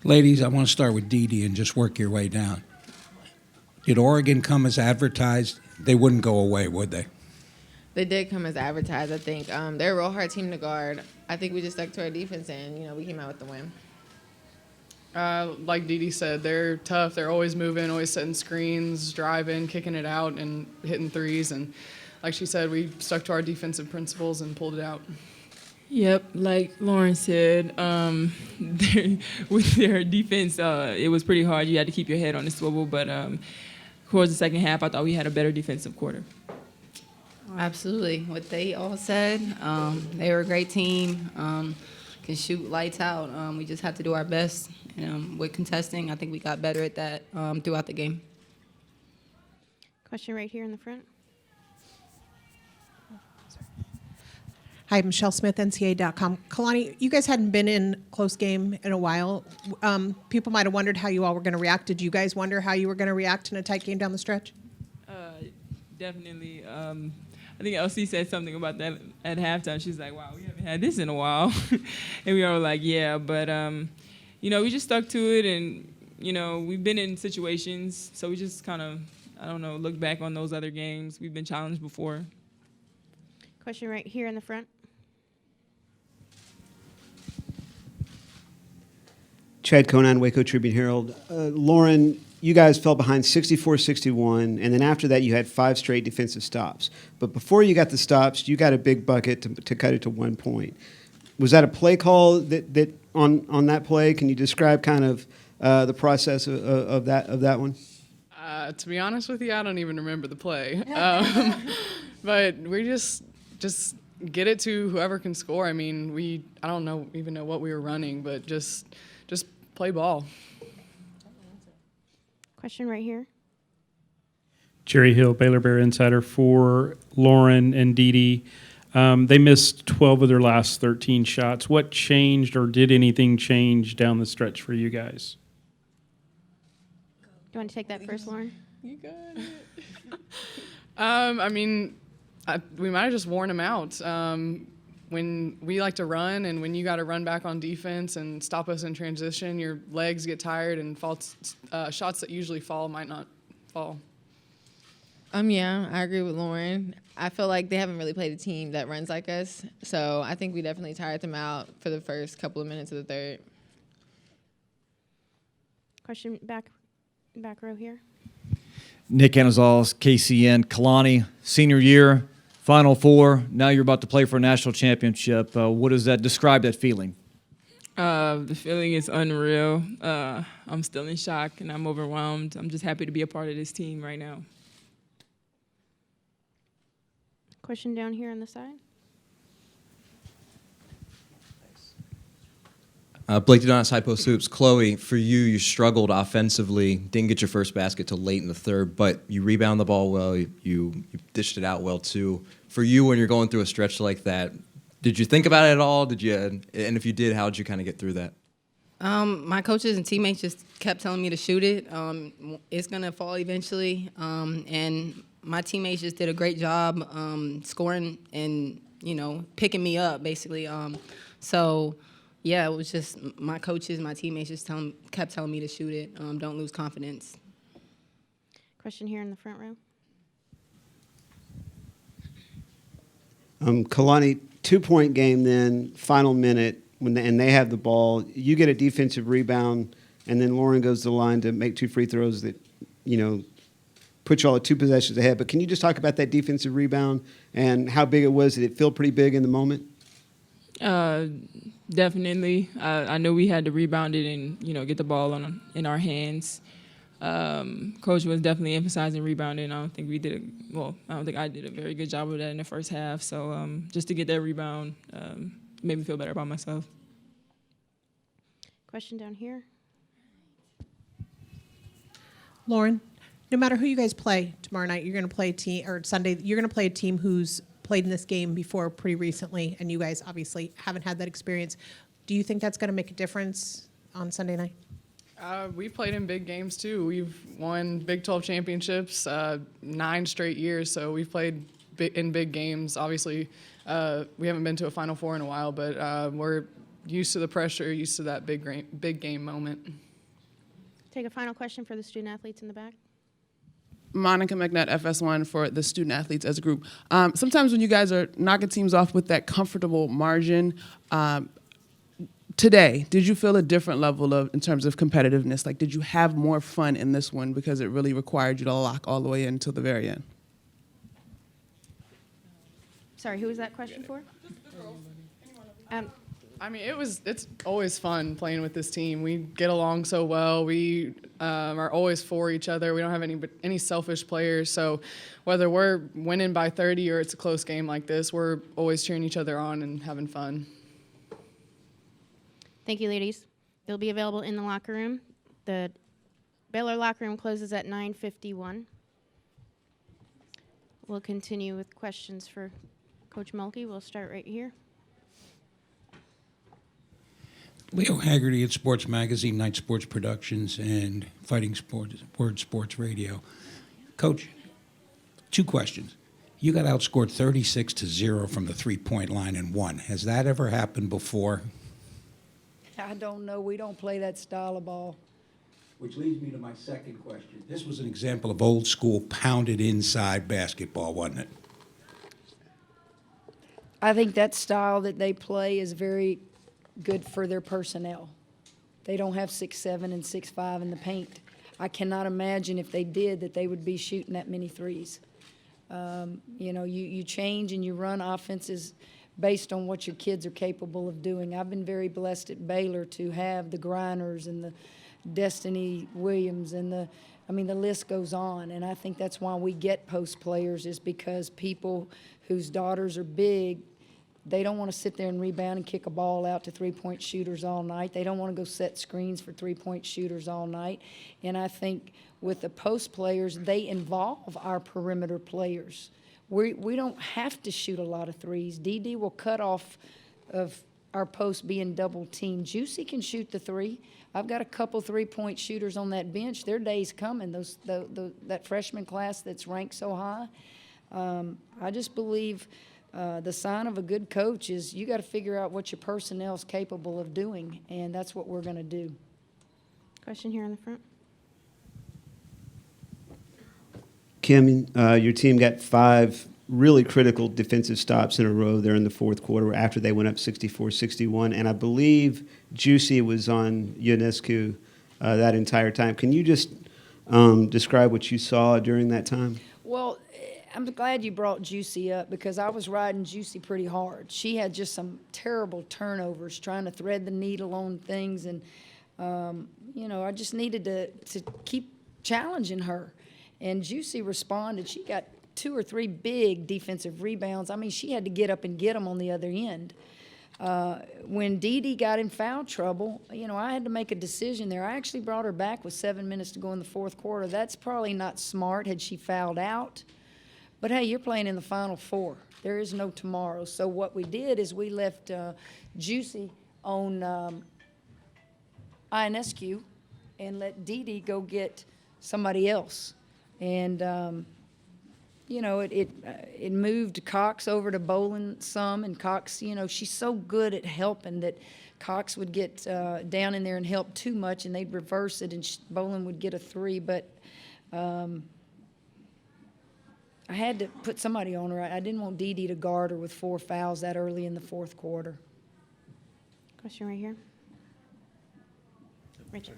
Ladies, I want to start with Dee Dee and just work your way down. Did Oregon come as advertised? They wouldn't go away, would they? They did come as advertised, I think. They're a real hard team to guard. I think we just stuck to our defense, and, we came out with the win. Like Dee Dee said, they're tough. They're always moving, always setting screens, driving, kicking it out, and hitting threes. And like she said, we stuck to our defensive principles and pulled it out. Yep, like Lauren said, with their defense, it was pretty hard. You had to keep your head on the swivel, but towards the second half, I thought we had a better defensive quarter. Absolutely. What they all said, they were a great team, can shoot lights out. We just have to do our best. With contesting, I think we got better at that throughout the game. Question right here in the front. Hi, Michelle Smith, NCAA.com. Kalani, you guys hadn't been in close game in a while. People might have wondered how you all were going to react. Did you guys wonder how you were going to react in a tight game down the stretch? Definitely. I think LC said something about that at halftime. She's like, wow, we haven't had this in a while. And we all were like, yeah. But, we just stuck to it. And, we've been in situations. So we just kind of, look back on those other games. We've been challenged before. Question right here in the front. Chad Conan, Waco Tribune Herald. Lauren, you guys fell behind 64-61, and then after that you had 5 straight defensive stops. But before you got the stops, you got a big bucket to cut it to 1 point. Was that a play call that on that play? Can you describe kind of the process of that one? To be honest with you, I don't even remember the play. But we just get it to whoever can score. I mean, I don't even know what we were running, but just play ball. Question right here. Jerry Hill, Baylor Bear Insider, for Lauren and Dee Dee. They missed 12 of their last 13 shots. What changed, or did anything change down the stretch for you guys? Do you want to take that first, Lauren? You got it. We might have just worn them out. When we like to run, and when you got to run back on defense and stop us in transition, your legs get tired, and shots that usually fall might not fall. Yeah, I agree with Lauren. I feel like they haven't really played a team that runs like us, so I think we definitely tired them out for the first couple of minutes of the third. Question back row here. Nick Anazales, KCN. Kalani, senior year, Final Four. Now you're about to play for a national championship. What does that describe? That feeling? The feeling is unreal. I'm still in shock and I'm overwhelmed. I'm just happy to be a part of this team right now. Question down here on the side. Blake Dodonis, High Post Hoops. Chloe, for you struggled offensively, didn't get your first basket till late in the third, but you rebound the ball well, you dished it out well too. For you, when you're going through a stretch like that, did you think about it at all? And if you did, how did you kind of get through that? My coaches and teammates just kept telling me to shoot it. It's going to fall eventually. And my teammates just did a great job scoring and, picking me up, basically. Yeah, it was just my coaches, my teammates just kept telling me to shoot it. Don't lose confidence. Question here in the front row. Kalani, 2-point game then, final minute, and they have the ball. You get a defensive rebound, and then Lauren goes to the line to make 2 free throws that, put you all at 2 possessions ahead. But can you just talk about that defensive rebound and how big it was? Did it feel pretty big in the moment? Definitely. I knew we had to rebound it and, get the ball in our hands. Coach was definitely emphasizing rebounding. I don't think I did a very good job of that in the first half. So just to get that rebound made me feel better about myself. Question down here. Lauren, no matter who you guys play tomorrow night, you're going to play a team, or Sunday, you're going to play a team who's played in this game before pretty recently, and you guys obviously haven't had that experience. Do you think that's going to make a difference on Sunday night? We've played in big games too. We've won Big 12 championships 9 straight years, so we've played in big games. Obviously, we haven't been to a Final Four in a while, but we're used to the pressure, used to that big game moment. Take a final question for the student athletes in the back. Monica McNutt, FS1 for the student athletes as a group. Sometimes when you guys are knocking teams off with that comfortable margin, today, did you feel a different level in terms of competitiveness? Like, did you have more fun in this one because it really required you to lock all the way in until the very end? Sorry, who was that question for? I mean, it's always fun playing with this team. We get along so well. We are always for each other. We don't have any selfish players. So whether we're winning by 30 or it's a close game like this, we're always cheering each other on and having fun. Thank you, ladies. They'll be available in the locker room. The Baylor locker room closes at 9:51. We'll continue with questions for Coach Mulkey. We'll start right here. Leo Haggerty at Sports Magazine, Night Sports Productions, and Fighting Sports, Word Sports Radio. Coach, 2 questions. You got outscored 36-0 from the three-point line and won. Has that ever happened before? I don't know. We don't play that style of ball. Which leads me to my second question. This was an example of old school pounded inside basketball, wasn't it? I think that style that they play is very good for their personnel. They don't have 6'7" and 6'5" in the paint. I cannot imagine if they did that they would be shooting that many threes. You change and you run offenses based on what your kids are capable of doing. I've been very blessed at Baylor to have the Grinders and the Destiny Williams and the list goes on. And I think that's why we get post players, is because people whose daughters are big, they don't want to sit there and rebound and kick a ball out to three-point shooters all night. They don't want to go set screens for three-point shooters all night. And I think with the post players, they involve our perimeter players. We don't have to shoot a lot of threes. DD will cut off of our post being double teamed. Juicy can shoot the three. I've got a couple three-point shooters on that bench. Their day's coming. That freshman class that's ranked so high. I just believe the sign of a good coach is you got to figure out what your personnel's capable of doing, and that's what we're going to do. Question here in the front. Kim, your team got 5 really critical defensive stops in a row there in the fourth quarter after they went up 64-61, and I believe Juicy was on Ionescu that entire time. Can you just describe what you saw during that time? Well, I'm glad you brought Juicy up because I was riding Juicy pretty hard. She had just some terrible turnovers trying to thread the needle on things, and I just needed to keep challenging her. And Juicy responded. She got 2 or 3 big defensive rebounds. I mean, she had to get up and get them on the other end. When Dee got in foul trouble, I had to make a decision there. I actually brought her back with 7 minutes to go in the fourth quarter. That's probably not smart had she fouled out. But, hey, you're playing in the Final Four. There is no tomorrow. So what we did is we left Juicy on Ionescu and let Dee go get somebody else. And, it moved Cox over to Bolin some. And Cox, she's so good at helping that Cox would get down in there and help too much, and they'd reverse it, and Bolin would get a 3. But I had to put somebody on her. I didn't want Dee to guard her with 4 fouls that early in the fourth quarter. Question right here. Richard.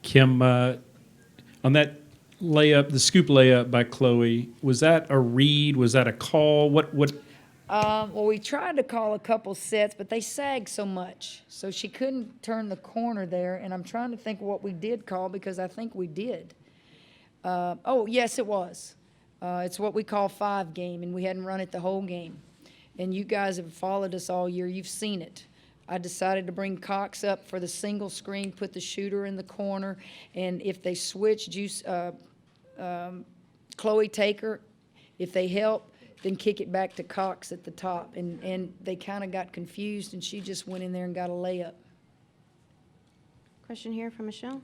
Kim, on that layup, the scoop layup by Chloe, was that a read? Was that a call? What? Well, we tried to call a couple sets, but they sagged so much. So she couldn't turn the corner there, and I'm trying to think what we did call because I think we did. Yes, it was. It's what we call 5 game, and we hadn't run it the whole game. And you guys have followed us all year. You've seen it. I decided to bring Cox up for the single screen, put the shooter in the corner, and if they switch, Chloe Taker, if they help, then kick it back to Cox at the top. And they kind of got confused, and she just went in there and got a layup. Question here from Michelle.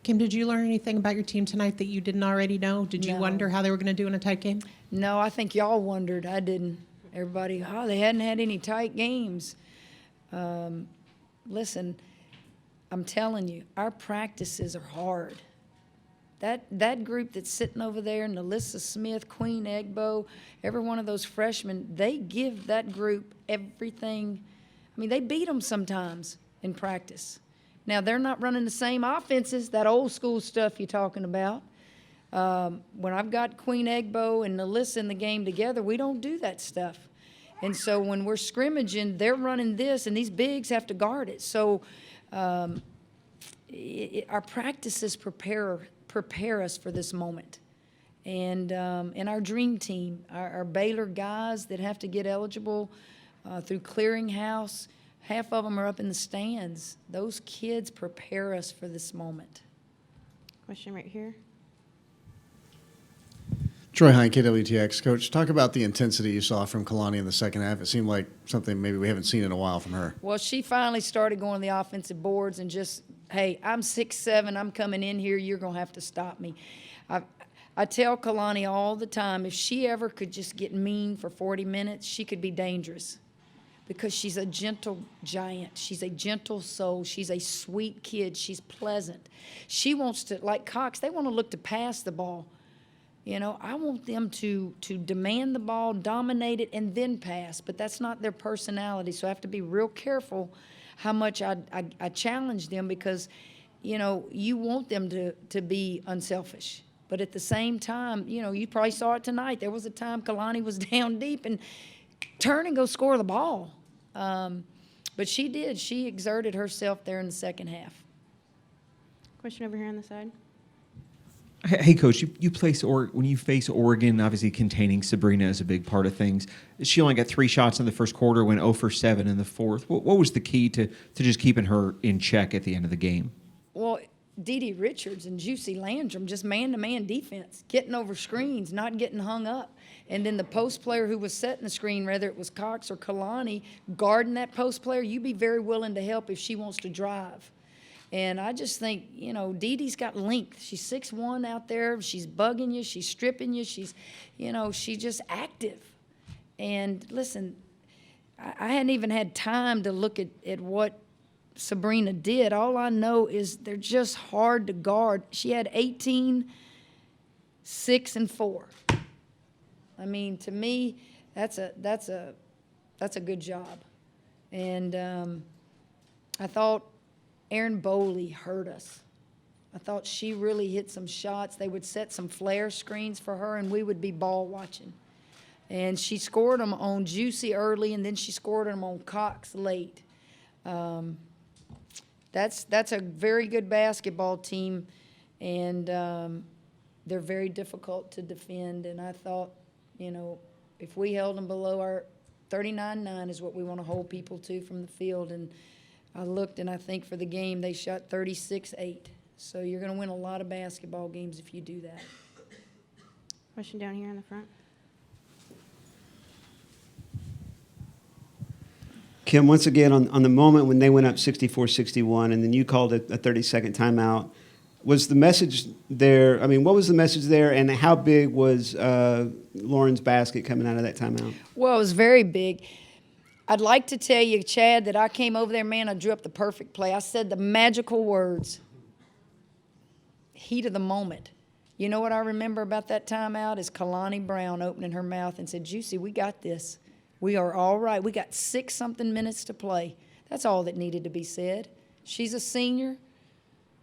Kim, did you learn anything about your team tonight that you didn't already know? Did you No. wonder how they were going to do in a tight game? No, I think y'all wondered. I didn't. Everybody, they hadn't had any tight games. Listen, I'm telling you, our practices are hard. That group that's sitting over there, Nalissa Smith, Queen Egbo, every one of those freshmen, they give that group everything. I mean, they beat them sometimes in practice. Now, they're not running the same offenses, that old school stuff you're talking about. When I've got Queen Egbo and Nalissa in the game together, we don't do that stuff. And so when we're scrimmaging, they're running this, and these bigs have to guard it. So our practices prepare us for this moment. And our dream team, our Baylor guys that have to get eligible through clearinghouse, half of them are up in the stands. Those kids prepare us for this moment. Question right here. Troy Hine, KWTX. Coach, talk about the intensity you saw from Kalani in the second half. It seemed like something maybe we haven't seen in a while from her. Well, she finally started going to the offensive boards and just, hey, I'm 6'7", I'm coming in here, you're going to have to stop me. I tell Kalani all the time, if she ever could just get mean for 40 minutes, she could be dangerous because she's a gentle giant. She's a gentle soul. She's a sweet kid. She's pleasant. She wants to, like Cox, they want to look to pass the ball. You know, I want them to demand the ball, dominate it, and then pass. But that's not their personality. So I have to be real careful how much I challenge them because, you know, you want them to be unselfish. But at the same time, you know, you probably saw it tonight. There was a time Kalani was down deep and turn and go score the ball. But she did. She exerted herself there in the second half. Question over here on the side. Hey, Coach, when you face Oregon, obviously containing Sabrina is a big part of things. She only got 3 shots in the first quarter, went 0 for 7 in the fourth. What was the key to just keeping her in check at the end of the game? Well, Dee Richards and Juicy Landrum, just man-to-man defense, getting over screens, not getting hung up. And then the post player who was setting the screen, whether it was Cox or Kalani, guarding that post player, you'd be very willing to help if she wants to drive. And I just think, you know, Dee's got length. She's 6'1" out there. She's bugging you. She's stripping you. She's just active. And listen, I hadn't even had time to look at what Sabrina did. All I know is they're just hard to guard. She had 18, 6, and 4. I mean, to me, that's a good job. And I thought Erin Bowley hurt us. I thought she really hit some shots. They would set some flare screens for her, and we would be ball watching. And she scored them on Juicy early, and then she scored them on Cox late. That's a very good basketball team, and they're very difficult to defend. And I thought, you know, if we held them below our 39-9 is what we want to hold people to from the field. And I looked, and I think for the game they shot 36-8. So you're going to win a lot of basketball games if you do that. Question down here in the front. Kim, once again, on the moment when they went up 64-61, and then you called it a 30-second timeout, was the message there? I mean, what was the message there, and how big was Lauren's basket coming out of that timeout? Well, it was very big. I'd like to tell you, Chad, that I came over there, man, I drew up the perfect play. I said the magical words, heat of the moment. You know what I remember about that timeout is Kalani Brown opening her mouth and said, Juicy, we got this. We are all right. We got 6-something minutes to play. That's all that needed to be said. She's a senior.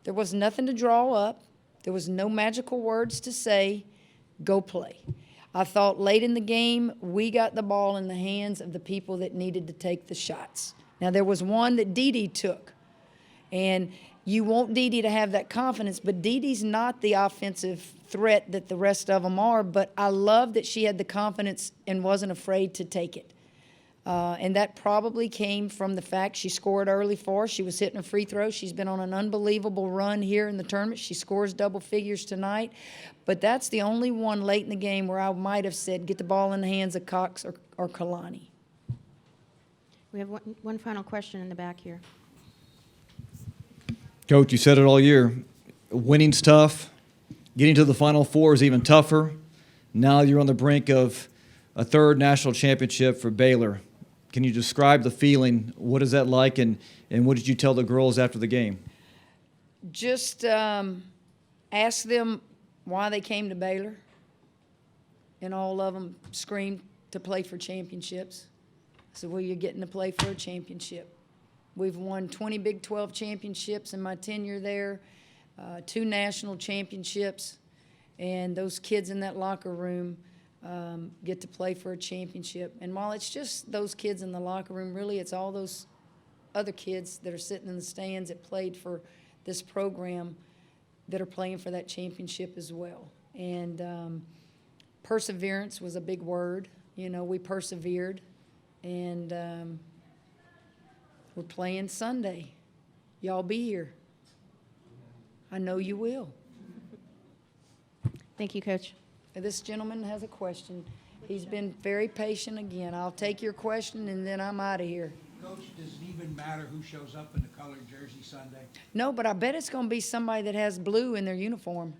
There was nothing to draw up. There was no magical words to say. Go play. I thought late in the game, we got the ball in the hands of the people that needed to take the shots. Now, there was one that Dee took, and you want Dee to have that confidence, but Dee's not the offensive threat that the rest of them are, but I love that she had the confidence and wasn't afraid to take it. And that probably came from the fact she scored early for us. She was hitting a free throw. She's been on an unbelievable run here in the tournament. She scores double figures tonight. But that's the only one late in the game where I might have said, get the ball in the hands of Cox or Kalani. We have one final question in the back here. Coach, you said it all year. Winning's tough. Getting to the Final Four is even tougher. Now you're on the brink of a third national championship for Baylor. Can you describe the feeling? What is that like, and what did you tell the girls after the game? Just ask them why they came to Baylor, and all of them screamed to play for championships. I said, well, you're getting to play for a championship. We've won 20 Big 12 championships in my tenure there, 2 national championships, and those kids in that locker room get to play for a championship. And while it's just those kids in the locker room, really it's all those other kids that are sitting in the stands that played for this program that are playing for that championship as well. And perseverance was a big word. You know, we persevered, and we're playing Sunday. Y'all be here. I know you will. Thank you, Coach. This gentleman has a question. He's been very patient again. I'll take your question, and then I'm out of here. Coach, does it even matter who shows up in the colored jersey Sunday? No, but I bet it's going to be somebody that has blue in their uniform.